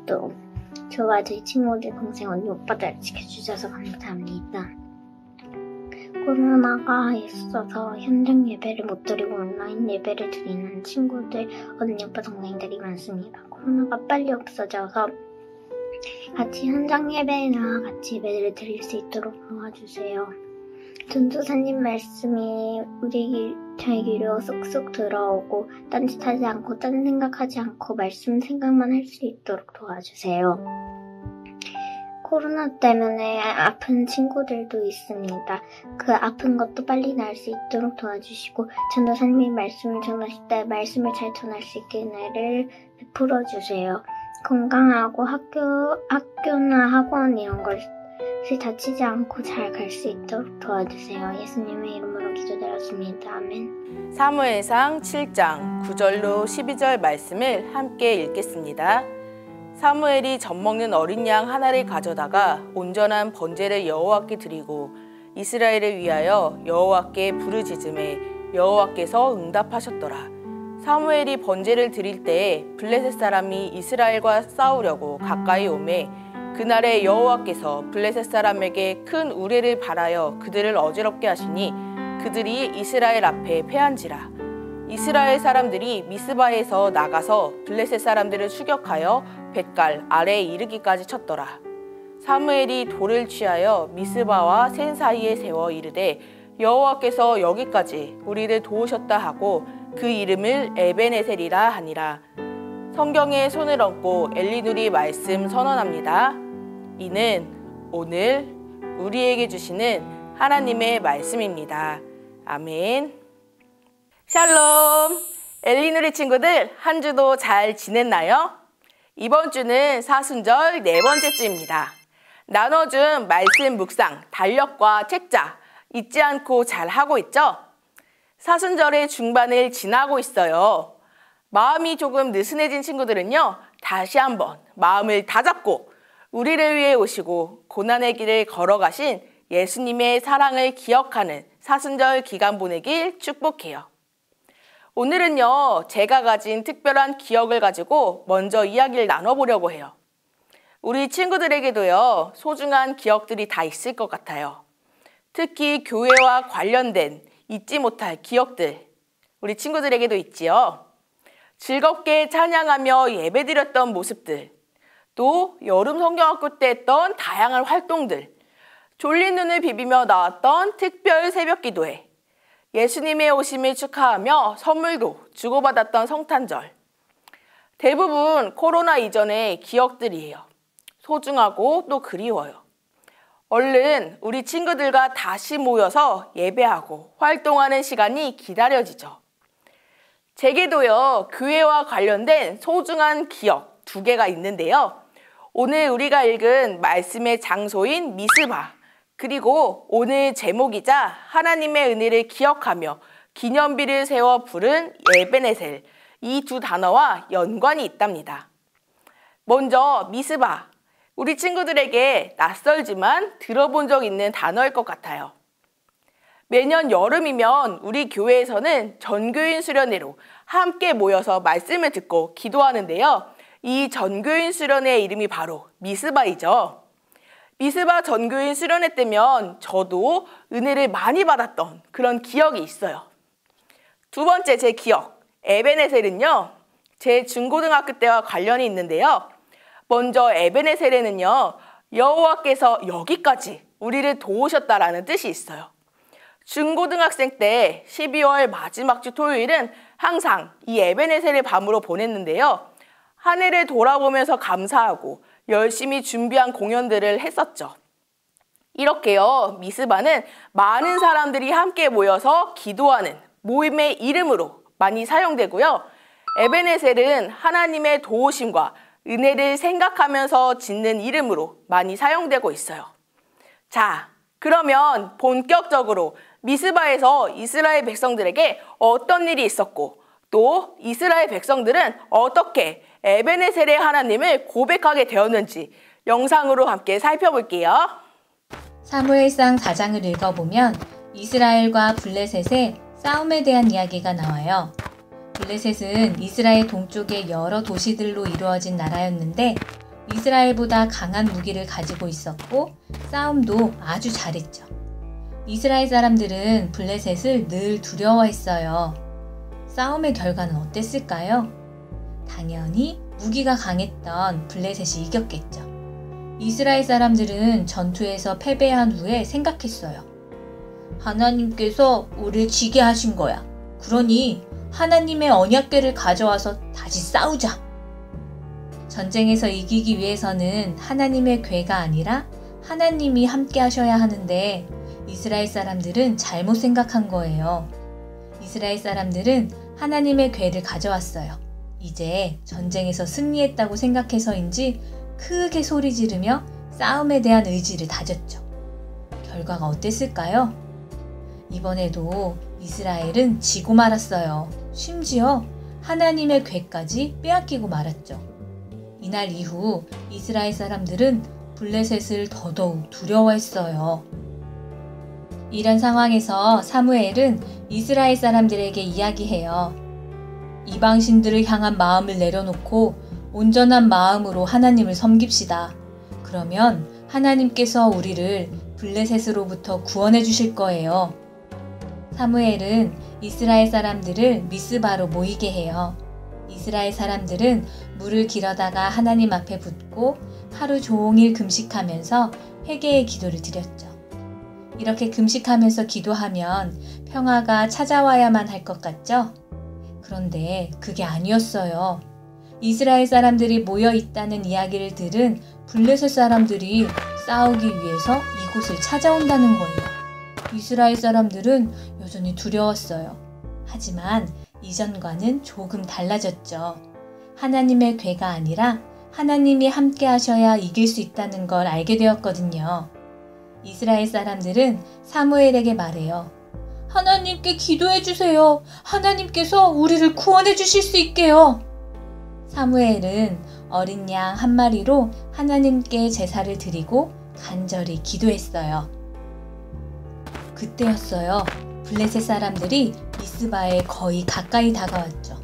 오늘도 저와 저희 친구들, 동생, 언니, 오빠들 지켜주셔서 감사합니다. 코로나가 있어서 현장 예배를 못 드리고 온라인 예배를 드리는 친구들, 언니, 오빠, 동생들이 많습니다. 코로나가 빨리 없어져서 같이 현장 예배나 같이 예배를 드릴 수 있도록 도와주세요. 전도사님 말씀이 저희 귀로 쏙쏙 들어오고 딴짓하지 않고 딴 생각하지 않고 말씀 생각만 할 수 있도록 도와주세요. 코로나 때문에 아픈 친구들도 있습니다. 그 아픈 것도 빨리 나을 수 있도록 도와주시고 전도사님이 말씀을 전하실 때 말씀을 잘 전할 수 있게 은혜를 베풀어 주세요. 건강하고 학교나 학원 이런 걸 다치지 않고 잘 갈 수 있도록 도와주세요. 예수님의 이름으로 기도드렸습니다. 아멘. 사무엘상 7장 9절로 12절 말씀을 함께 읽겠습니다. 사무엘이 젖먹는 어린 양 하나를 가져다가 온전한 번제를 여호와께 드리고 이스라엘을 위하여 여호와께 부르짖음에 여호와께서 응답하셨더라. 사무엘이 번제를 드릴 때에 블레셋 사람이 이스라엘과 싸우려고 가까이 오매 그날에 여호와께서 블레셋 사람에게 큰 우레를 발하여 그들을 어지럽게 하시니 그들이 이스라엘 앞에 패한지라. 이스라엘 사람들이 미스바에서 나가서 블레셋 사람들을 추격하여 벳갈 아래에 이르기까지 쳤더라. 사무엘이 돌을 취하여 미스바와 센 사이에 세워 이르되 여호와께서 여기까지 우리를 도우셨다 하고 그 이름을 에벤에셀이라 하니라. 성경에 손을 얹고 엘리누리 말씀 선언합니다. 이는 오늘 우리에게 주시는 하나님의 말씀입니다. 아멘. 샬롬. 엘리누리 친구들, 한 주도 잘 지냈나요? 이번 주는 사순절 네 번째 주입니다. 나눠준 말씀 묵상, 달력과 책자 잊지 않고 잘 하고 있죠? 사순절의 중반을 지나고 있어요. 마음이 조금 느슨해진 친구들은요, 다시 한번 마음을 다잡고 우리를 위해 오시고 고난의 길을 걸어가신 예수님의 사랑을 기억하는 사순절 기간 보내길 축복해요. 오늘은요, 제가 가진 특별한 기억을 가지고 먼저 이야기를 나눠보려고 해요. 우리 친구들에게도요, 소중한 기억들이 다 있을 것 같아요. 특히 교회와 관련된 잊지 못할 기억들, 우리 친구들에게도 있지요. 즐겁게 찬양하며 예배드렸던 모습들, 또 여름 성경학교 때 했던 다양한 활동들, 졸린 눈을 비비며 나왔던 특별 새벽기도회, 예수님의 오심을 축하하며 선물도 주고받았던 성탄절. 대부분 코로나 이전의 기억들이에요. 소중하고 또 그리워요. 얼른 우리 친구들과 다시 모여서 예배하고 활동하는 시간이 기다려지죠. 제게도요, 교회와 관련된 소중한 기억 2개가 있는데요. 오늘 우리가 읽은 말씀의 장소인 미스바, 그리고 오늘 제목이자 하나님의 은혜를 기억하며 기념비를 세워 부른 에벤에셀, 이 2 단어와 연관이 있답니다. 먼저 미스바, 우리 친구들에게 낯설지만 들어본 적 있는 단어일 것 같아요. 매년 여름이면 우리 교회에서는 전교인 수련회로 함께 모여서 말씀을 듣고 기도하는데요. 이 전교인 수련회의 이름이 바로 미스바이죠. 미스바 전교인 수련회 때면 저도 은혜를 많이 받았던 그런 기억이 있어요. 2번째 제 기억, 에벤에셀은요, 제 중고등학교 때와 관련이 있는데요. 먼저 에벤에셀에는요, 여호와께서 여기까지 우리를 도우셨다라는 뜻이 있어요. 중고등학생 때 12월 마지막 주 토요일은 항상 이 에벤에셀의 밤으로 보냈는데요. 한 해를 돌아보면서 감사하고 열심히 준비한 공연들을 했었죠. 이렇게요, 미스바는 많은 사람들이 함께 모여서 기도하는 모임의 이름으로 많이 사용되고요. 에벤에셀은 하나님의 도우심과 은혜를 생각하면서 짓는 이름으로 많이 사용되고 있어요. 자, 그러면 본격적으로 미스바에서 이스라엘 백성들에게 어떤 일이 있었고 또 이스라엘 백성들은 어떻게 에벤에셀의 하나님을 고백하게 되었는지 영상으로 함께 살펴볼게요. 사무엘상 4장을 읽어보면 이스라엘과 블레셋의 싸움에 대한 이야기가 나와요. 블레셋은 이스라엘 동쪽의 여러 도시들로 이루어진 나라였는데 이스라엘보다 강한 무기를 가지고 있었고 싸움도 아주 잘했죠. 이스라엘 사람들은 블레셋을 늘 두려워했어요. 싸움의 결과는 어땠을까요? 당연히 무기가 강했던 블레셋이 이겼겠죠. 이스라엘 사람들은 전투에서 패배한 후에 생각했어요. 하나님께서 우리를 지게 하신 거야. 그러니 하나님의 언약궤를 가져와서 다시 싸우자. 전쟁에서 이기기 위해서는 하나님의 궤가 아니라 하나님이 함께 하셔야 하는데 이스라엘 사람들은 잘못 생각한 거예요. 이스라엘 사람들은 하나님의 궤를 가져왔어요. 이제 전쟁에서 승리했다고 생각해서인지 크게 소리 지르며 싸움에 대한 의지를 다졌죠. 결과가 어땠을까요? 이번에도 이스라엘은 지고 말았어요. 심지어 하나님의 궤까지 빼앗기고 말았죠. 이날 이후 이스라엘 사람들은 블레셋을 더더욱 두려워했어요. 이런 상황에서 사무엘은 이스라엘 사람들에게 이야기해요. 이방신들을 향한 마음을 내려놓고 온전한 마음으로 하나님을 섬깁시다. 그러면 하나님께서 우리를 블레셋으로부터 구원해 주실 거예요. 사무엘은 이스라엘 사람들을 미스바로 모이게 해요. 이스라엘 사람들은 물을 길어다가 하나님 앞에 붓고 하루 종일 금식하면서 회개의 기도를 드렸죠. 이렇게 금식하면서 기도하면 평화가 찾아와야만 할 것 같죠? 그런데 그게 아니었어요. 이스라엘 사람들이 모여 있다는 이야기를 들은 블레셋 사람들이 싸우기 위해서 이곳을 찾아온다는 거예요. 이스라엘 사람들은 여전히 두려웠어요. 하지만 이전과는 조금 달라졌죠. 하나님의 궤가 아니라 하나님이 함께 하셔야 이길 수 있다는 걸 알게 되었거든요. 이스라엘 사람들은 사무엘에게 말해요. 하나님께 기도해 주세요. 하나님께서 우리를 구원해 주실 수 있게요. 사무엘은 어린 양 한 마리로 하나님께 제사를 드리고 간절히 기도했어요. 그때였어요. 블레셋 사람들이 미스바에 거의 가까이 다가왔죠.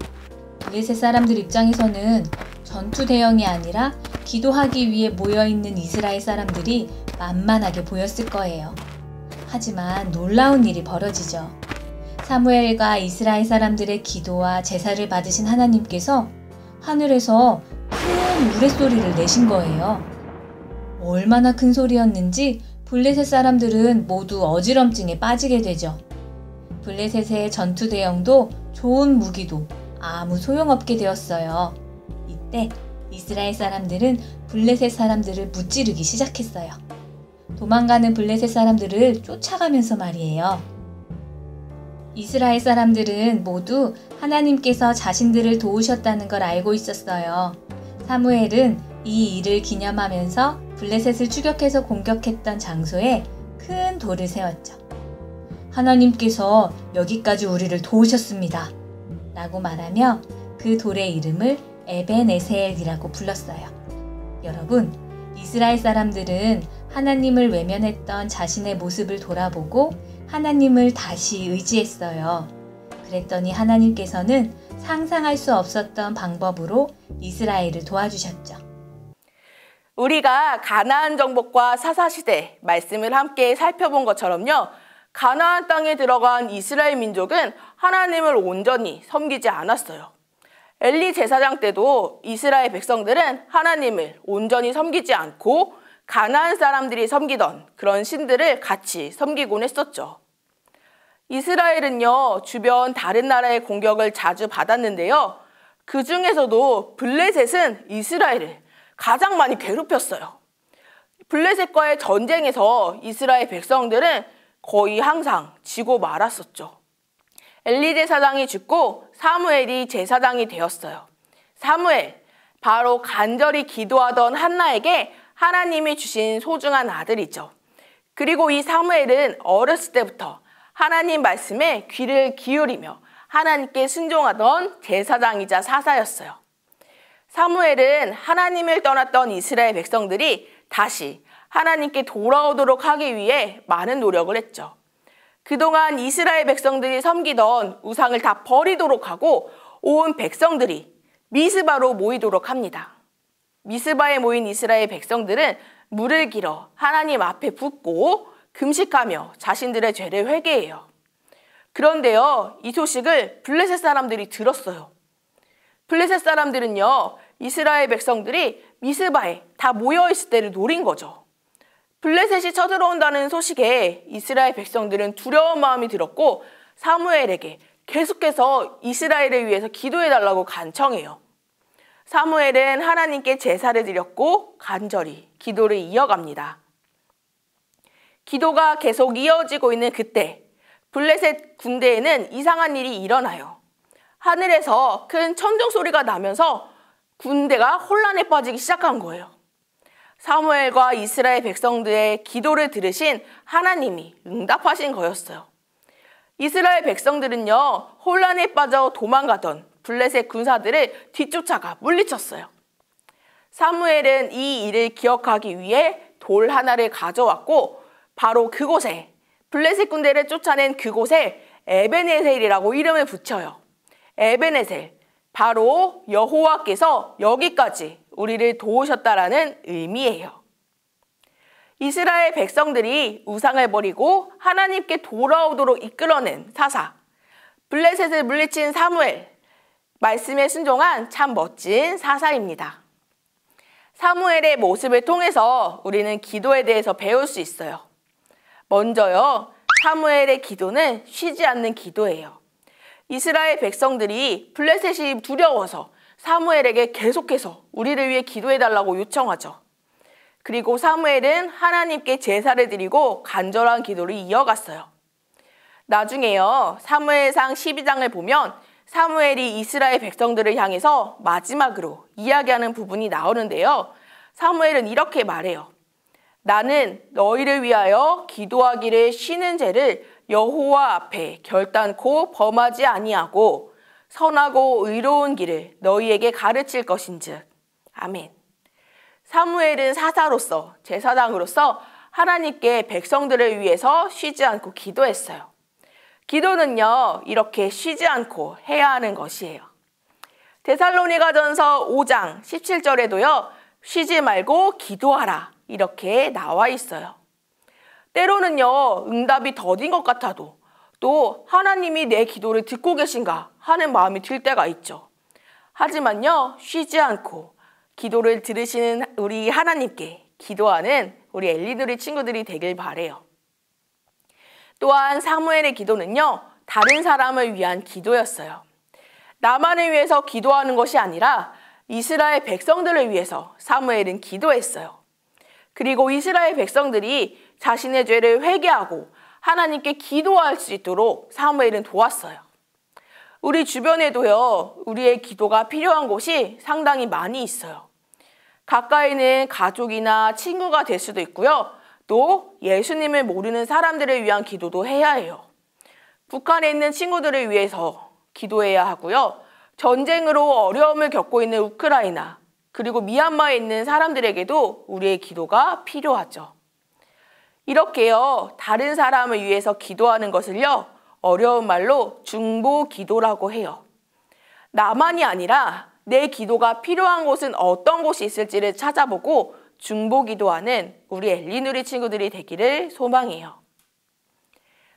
블레셋 사람들 입장에서는 전투 대형이 아니라 기도하기 위해 모여있는 이스라엘 사람들이 만만하게 보였을 거예요. 하지만 놀라운 일이 벌어지죠. 사무엘과 이스라엘 사람들의 기도와 제사를 받으신 하나님께서 하늘에서 큰 우레소리를 내신 거예요. 얼마나 큰 소리였는지 블레셋 사람들은 모두 어지럼증에 빠지게 되죠. 블레셋의 전투 대형도 좋은 무기도 아무 소용없게 되었어요. 이때 이스라엘 사람들은 블레셋 사람들을 무찌르기 시작했어요. 도망가는 블레셋 사람들을 쫓아가면서 말이에요. 이스라엘 사람들은 모두 하나님께서 자신들을 도우셨다는 걸 알고 있었어요. 사무엘은 이 일을 기념하면서 블레셋을 추격해서 공격했던 장소에 큰 돌을 세웠죠. 하나님께서 여기까지 우리를 도우셨습니다. 라고 말하며 그 돌의 이름을 에벤에셀이라고 불렀어요. 여러분, 이스라엘 사람들은 하나님을 외면했던 자신의 모습을 돌아보고 하나님을 다시 의지했어요. 그랬더니 하나님께서는 상상할 수 없었던 방법으로 이스라엘을 도와주셨죠. 우리가 가나안 정복과 사사시대 말씀을 함께 살펴본 것처럼요. 가나안 땅에 들어간 이스라엘 민족은 하나님을 온전히 섬기지 않았어요. 엘리 제사장 때도 이스라엘 백성들은 하나님을 온전히 섬기지 않고 가나안 사람들이 섬기던 그런 신들을 같이 섬기곤 했었죠. 이스라엘은요, 주변 다른 나라의 공격을 자주 받았는데요. 그 중에서도 블레셋은 이스라엘을 가장 많이 괴롭혔어요. 블레셋과의 전쟁에서 이스라엘 백성들은 거의 항상 지고 말았었죠. 엘리 제사장이 죽고 사무엘이 제사장이 되었어요. 사무엘, 바로 간절히 기도하던 한나에게 하나님이 주신 소중한 아들이죠. 그리고 이 사무엘은 어렸을 때부터 하나님 말씀에 귀를 기울이며 하나님께 순종하던 제사장이자 사사였어요. 사무엘은 하나님을 떠났던 이스라엘 백성들이 다시 하나님께 돌아오도록 하기 위해 많은 노력을 했죠. 그동안 이스라엘 백성들이 섬기던 우상을 다 버리도록 하고 온 백성들이 미스바로 모이도록 합니다. 미스바에 모인 이스라엘 백성들은 물을 길어 하나님 앞에 붓고 금식하며 자신들의 죄를 회개해요. 그런데요, 이 소식을 블레셋 사람들이 들었어요. 블레셋 사람들은요, 이스라엘 백성들이 미스바에 다 모여있을 때를 노린 거죠. 블레셋이 쳐들어온다는 소식에 이스라엘 백성들은 두려운 마음이 들었고 사무엘에게 계속해서 이스라엘을 위해서 기도해달라고 간청해요. 사무엘은 하나님께 제사를 드렸고 간절히 기도를 이어갑니다. 기도가 계속 이어지고 있는 그때 블레셋 군대에는 이상한 일이 일어나요. 하늘에서 큰 천둥 소리가 나면서 군대가 혼란에 빠지기 시작한 거예요. 사무엘과 이스라엘 백성들의 기도를 들으신 하나님이 응답하신 거였어요. 이스라엘 백성들은요, 혼란에 빠져 도망가던 블레셋 군사들을 뒤쫓아가 물리쳤어요. 사무엘은 이 일을 기억하기 위해 돌 하나를 가져왔고 바로 그곳에, 블레셋 군대를 쫓아낸 그곳에 에베네셀이라고 이름을 붙여요. 에베네셀, 바로 여호와께서 여기까지 우리를 도우셨다라는 의미예요. 이스라엘 백성들이 우상을 버리고 하나님께 돌아오도록 이끌어낸 사사, 블레셋을 물리친 사무엘, 말씀에 순종한 참 멋진 사사입니다. 사무엘의 모습을 통해서 우리는 기도에 대해서 배울 수 있어요. 먼저요, 사무엘의 기도는 쉬지 않는 기도예요. 이스라엘 백성들이 블레셋이 두려워서 사무엘에게 계속해서 우리를 위해 기도해달라고 요청하죠. 그리고 사무엘은 하나님께 제사를 드리고 간절한 기도를 이어갔어요. 나중에요, 사무엘상 12장을 보면 사무엘이 이스라엘 백성들을 향해서 마지막으로 이야기하는 부분이 나오는데요. 사무엘은 이렇게 말해요. 나는 너희를 위하여 기도하기를 쉬는 죄를 여호와 앞에 결단코 범하지 아니하고 선하고 의로운 길을 너희에게 가르칠 것인즉. 아멘. 사무엘은 사사로서, 제사장으로서 하나님께 백성들을 위해서 쉬지 않고 기도했어요. 기도는요, 이렇게 쉬지 않고 해야 하는 것이에요. 데살로니가전서 5장 17절에도요, 쉬지 말고 기도하라 이렇게 나와 있어요. 때로는요, 응답이 더딘 것 같아도 또 하나님이 내 기도를 듣고 계신가 하는 마음이 들 때가 있죠. 하지만요, 쉬지 않고 기도를 들으시는 우리 하나님께 기도하는 우리 엘리누리 친구들이 되길 바래요. 또한 사무엘의 기도는요, 다른 사람을 위한 기도였어요. 나만을 위해서 기도하는 것이 아니라 이스라엘 백성들을 위해서 사무엘은 기도했어요. 그리고 이스라엘 백성들이 자신의 죄를 회개하고 하나님께 기도할 수 있도록 사무엘은 도왔어요. 우리 주변에도요, 우리의 기도가 필요한 곳이 상당히 많이 있어요. 가까이는 가족이나 친구가 될 수도 있고요. 또 예수님을 모르는 사람들을 위한 기도도 해야 해요. 북한에 있는 친구들을 위해서 기도해야 하고요. 전쟁으로 어려움을 겪고 있는 우크라이나, 그리고 미얀마에 있는 사람들에게도 우리의 기도가 필요하죠. 이렇게요, 다른 사람을 위해서 기도하는 것을요, 어려운 말로 중보 기도라고 해요. 나만이 아니라 내 기도가 필요한 곳은 어떤 곳이 있을지를 찾아보고 중보 기도하는 우리 엘리누리 친구들이 되기를 소망해요.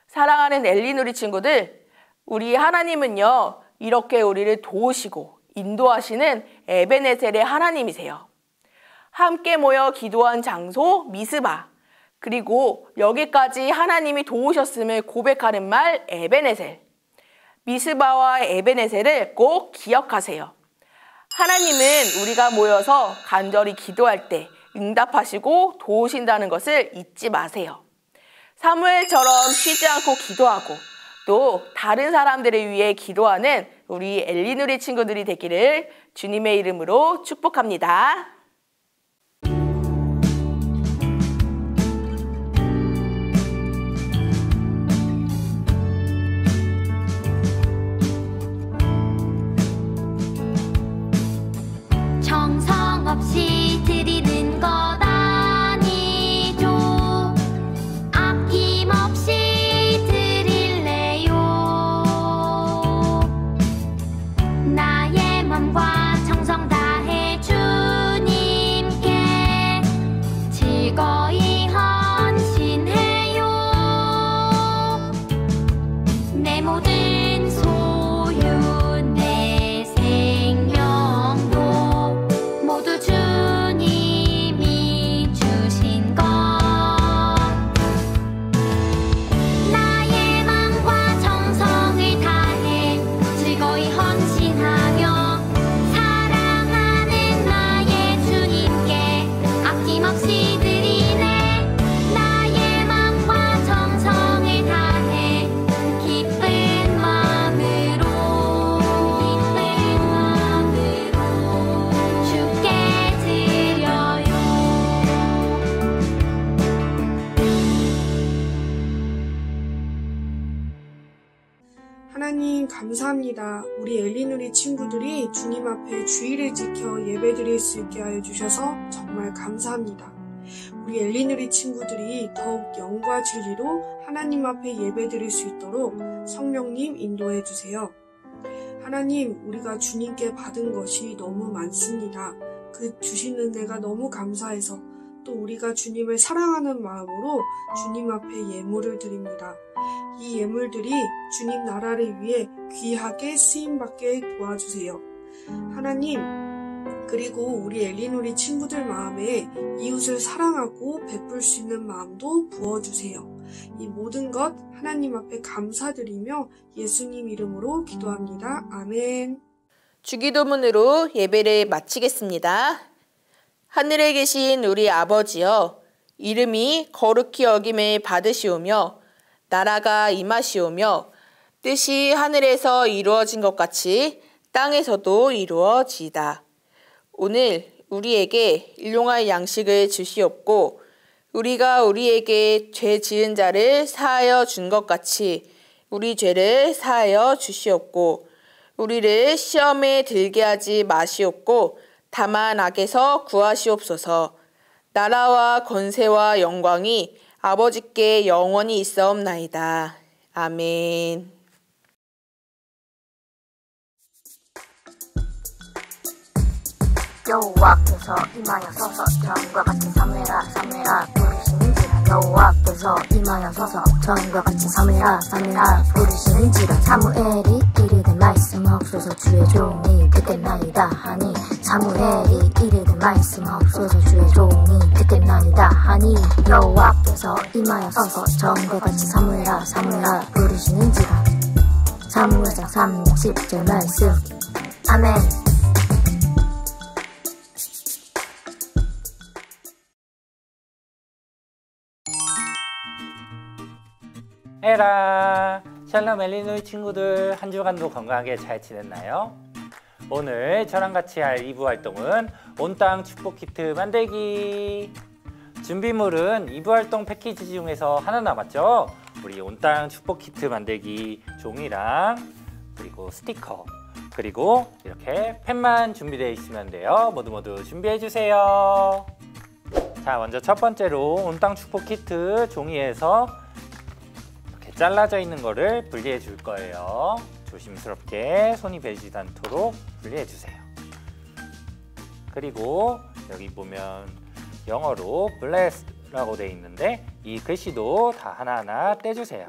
사랑하는 엘리누리 친구들, 우리 하나님은요, 이렇게 우리를 도우시고 인도하시는 에베네셀의 하나님이세요. 함께 모여 기도한 장소 미스바, 그리고 여기까지 하나님이 도우셨음을 고백하는 말 에베네셀. 미스바와 에베네셀을 꼭 기억하세요. 하나님은 우리가 모여서 간절히 기도할 때 응답하시고 도우신다는 것을 잊지 마세요. 사무엘처럼 쉬지 않고 기도하고 또 다른 사람들을 위해 기도하는 우리 엘리누리 친구들이 되기를 주님의 이름으로 축복합니다. 정성 없이 드리는 것 아니죠. 아낌없이 드릴래요. 나의 맘과 정성 다해 주님 하나님 감사합니다. 우리 엘리누리 친구들이 주님 앞에 주의를 지켜 예배드릴 수 있게 하여 주셔서 정말 감사합니다. 우리 엘리누리 친구들이 더욱 영과 진리로 하나님 앞에 예배드릴 수 있도록 성령님 인도해 주세요. 하나님, 우리가 주님께 받은 것이 너무 많습니다. 그 주신 은혜가 너무 감사해서 또 우리가 주님을 사랑하는 마음으로 주님 앞에 예물을 드립니다. 이 예물들이 주님 나라를 위해 귀하게 쓰임받게 도와주세요. 하나님, 그리고 우리 엘리누리 친구들 마음에 이웃을 사랑하고 베풀 수 있는 마음도 부어주세요. 이 모든 것 하나님 앞에 감사드리며 예수님 이름으로 기도합니다. 아멘. 주기도문으로 예배를 마치겠습니다. 하늘에 계신 우리 아버지여, 이름이 거룩히 여김을 받으시오며 나라가 임하시오며 뜻이 하늘에서 이루어진 것 같이 땅에서도 이루어지이다. 오늘 우리에게 일용할 양식을 주시옵고 우리가 우리에게 죄 지은 자를 사하여 준 것 같이 우리 죄를 사하여 주시옵고 우리를 시험에 들게 하지 마시옵고 다만 악에서 구하시옵소서. 나라와 권세와 영광이 아버지께 영원히 있사옵나이다. 아멘. 여호와께서 임하여서서 전과 같이 삼으라 삼으라 부르시는지라 여호와께서 임하여서서 전과 같이 삼으라 삼으라 부르시는지라 사무엘이 이르되 말씀하옵소서 주의 종이 듣겠나이다 하니 사무엘이 이르되 말씀하옵소서 주의 종이 듣겠나이다 하니 여호와께서 임하여서서 전과 같이 삼으라 삼으라 부르시는지라 사무엘상 30절 말씀. 아멘. 에라 샬롬 엘리누리 친구들, 한 주간도 건강하게 잘 지냈나요? 오늘 저랑 같이 할 2부 활동은 온땅 축복 키트 만들기. 준비물은 2부 활동 패키지 중에서 하나 남았죠? 우리 온땅 축복 키트 만들기 종이랑 그리고 스티커 그리고 이렇게 펜만 준비되어 있으면 돼요. 모두 준비해 주세요. 자, 먼저 첫 번째로 온땅 축복 키트 종이에서 잘라져 있는 거를 분리해 줄 거예요. 조심스럽게 손이 베지도 않도록 분리해 주세요. 그리고 여기 보면 영어로 bless라고 되어 있는데 이 글씨도 다 하나하나 떼주세요.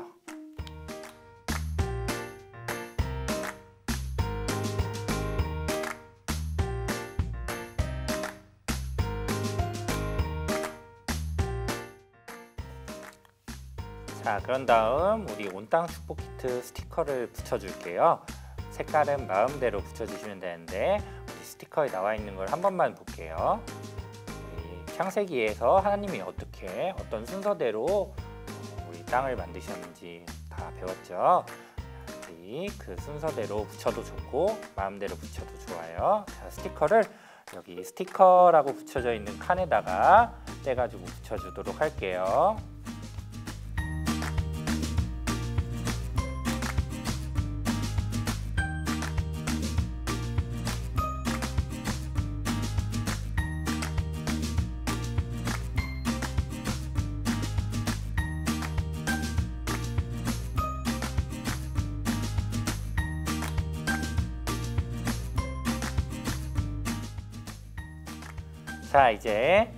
자, 그런 다음 우리 온땅 축복 키트 스티커를 붙여줄게요. 색깔은 마음대로 붙여주시면 되는데 우리 스티커에 나와 있는 걸 한 번만 볼게요. 우리 창세기에서 하나님이 어떤 순서대로 우리 땅을 만드셨는지 다 배웠죠. 우리 그 순서대로 붙여도 좋고 마음대로 붙여도 좋아요. 자, 스티커를 여기 스티커라고 붙여져 있는 칸에다가 떼가지고 붙여주도록 할게요. 자, 이제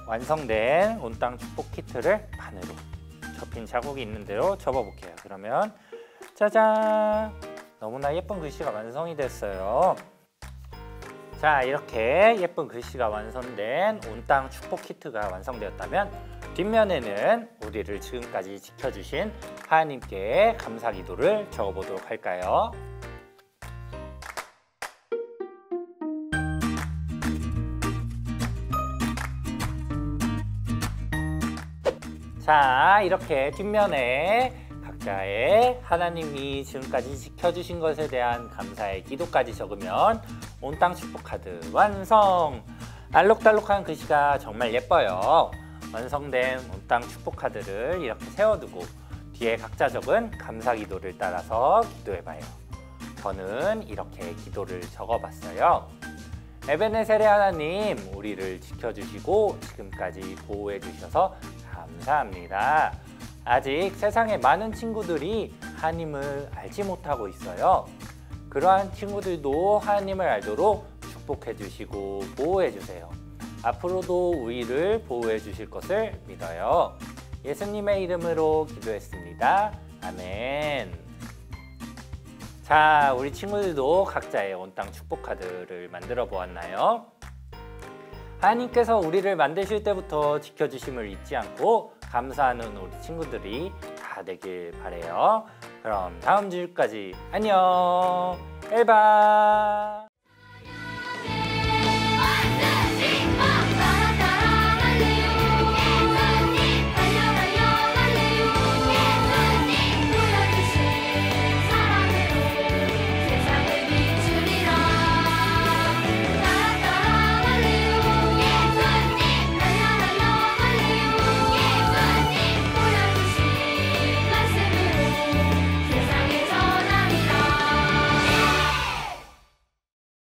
완성된 온땅 축복 키트를 반으로 접힌 자국이 있는 대로 접어볼게요. 그러면 짜잔! 너무나 예쁜 글씨가 완성이 됐어요. 자, 이렇게 예쁜 글씨가 완성된 온땅 축복 키트가 완성되었다면 뒷면에는 우리를 지금까지 지켜주신 하나님께 감사 기도를 적어보도록 할까요? 자, 이렇게 뒷면에 각자의 하나님이 지금까지 지켜주신 것에 대한 감사의 기도까지 적으면 온땅 축복 카드 완성! 알록달록한 글씨가 정말 예뻐요. 완성된 온땅 축복 카드를 이렇게 세워두고 뒤에 각자 적은 감사 기도를 따라서 기도해봐요. 저는 이렇게 기도를 적어봤어요. 에베네셀의 하나님, 우리를 지켜주시고 지금까지 보호해주셔서 감사합니다. 아직 세상에 많은 친구들이 하나님을 알지 못하고 있어요. 그러한 친구들도 하나님을 알도록 축복해주시고 보호해주세요. 앞으로도 우리를 보호해주실 것을 믿어요. 예수님의 이름으로 기도했습니다. 아멘. 자, 우리 친구들도 각자의 온 땅 축복 카드를 만들어 보았나요? 하나님께서 우리를 만드실 때부터 지켜주심을 잊지 않고 감사하는 우리 친구들이 다 되길 바래요. 그럼 다음 주까지 안녕. 엘바.